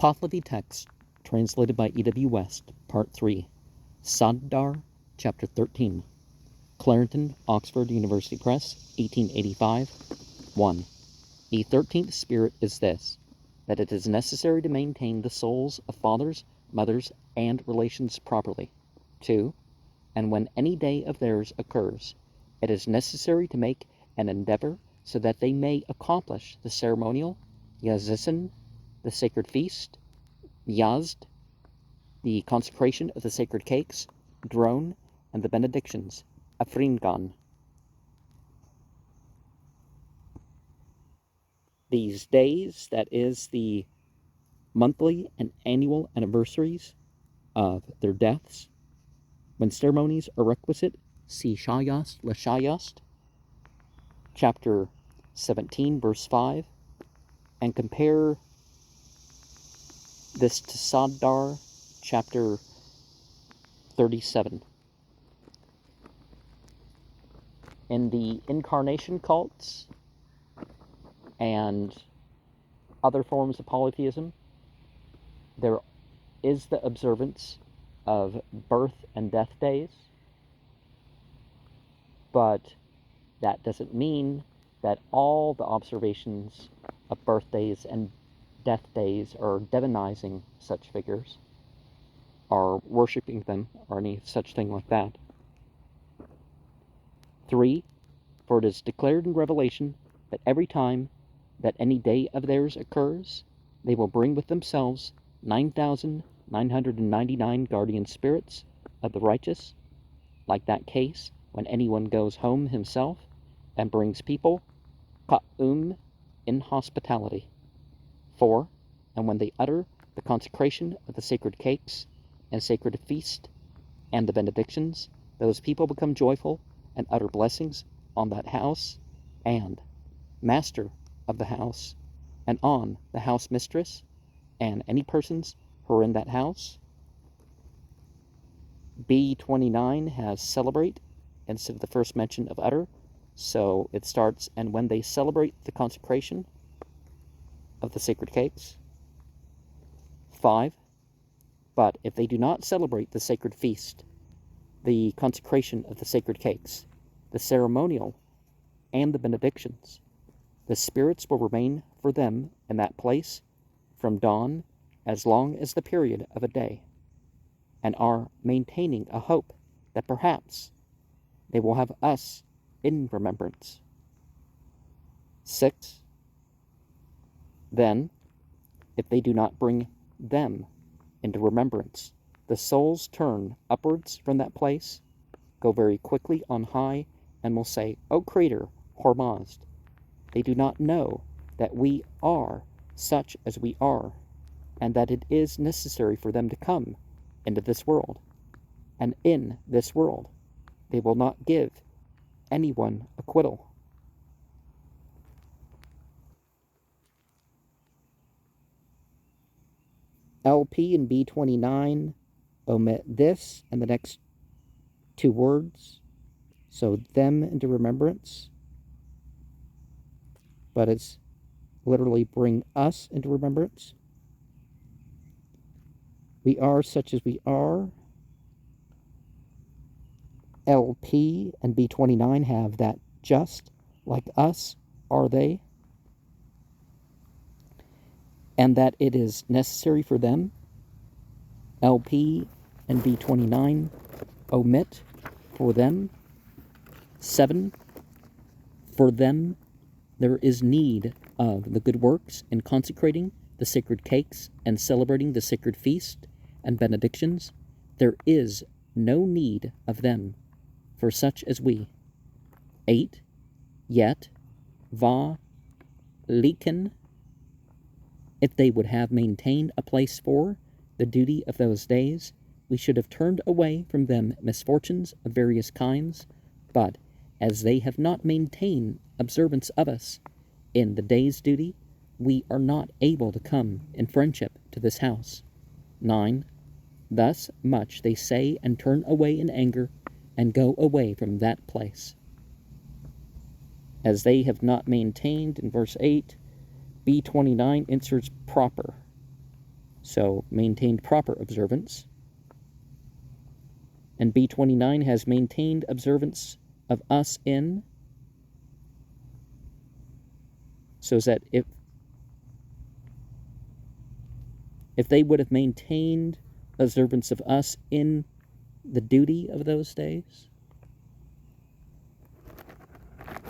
Pahlavi text, translated by E.W. West, Part 3, Saddar, Chapter 13, Clarendon, Oxford University Press, 1885, 1. The 13th spirit is this, that it is necessary to maintain the souls of fathers, mothers, and relations properly. 2. And when any day of theirs occurs, it is necessary to make an endeavor so that they may accomplish the ceremonial, Yazissan, the sacred feast, Yazd, the consecration of the sacred cakes, Drone, and the benedictions, Afringan. These days, that is the monthly and annual anniversaries of their deaths, when ceremonies are requisite, see Shayast Lashayast, chapter 17, verse 5, and compare this to Saddar, chapter 37. In the incarnation cults and other forms of polytheism, there is the observance of birth and death days, but that doesn't mean that all the observations of birthdays and death days are demonizing such figures, or worshiping them, or any such thing like that. 3. For it is declared in Revelation that every time that any day of theirs occurs, they will bring with themselves 9,999 guardian spirits of the righteous, like that case when anyone goes home himself and brings people ka'um in hospitality. 4. And when they utter the consecration of the sacred cakes and sacred feast and the benedictions, those people become joyful and utter blessings on that house and master of the house, and on the house mistress and any persons who are in that house. B29 has celebrate instead of the first mention of utter, so it starts, and when they celebrate the consecration of the sacred cakes. 5. But if they do not celebrate the sacred feast, the consecration of the sacred cakes, the ceremonial, and the benedictions, the spirits will remain for them in that place from dawn as long as the period of a day, and are maintaining a hope that perhaps they will have us in remembrance. 6. Then, if they do not bring them into remembrance, the souls turn upwards from that place, go very quickly on high, and will say, O Creator, Hormazd, they do not know that we are such as we are, and that it is necessary for them to come into this world, and in this world they will not give anyone acquittal. LP and B29 omit this and the next two words, so them into remembrance, but it's literally bring us into remembrance. We are such as we are. LP and B29 have that just like us are they, and that it is necessary for them. LP and B29 omit for them. 7. For them there is need of the good works in consecrating the sacred cakes and celebrating the sacred feast and benedictions. There is no need of them for such as we. 8. Yet, va liken, if they would have maintained a place for the duty of those days, we should have turned away from them misfortunes of various kinds, but as they have not maintained observance of us in the day's duty, we are not able to come in friendship to this house. 9. Thus much they say and turn away in anger, and go away from that place. As they have not maintained, in verse 8, B29 inserts proper. So maintained proper observance. And B29 has maintained observance of us in. So is that if they would have maintained observance of us in the duty of those days,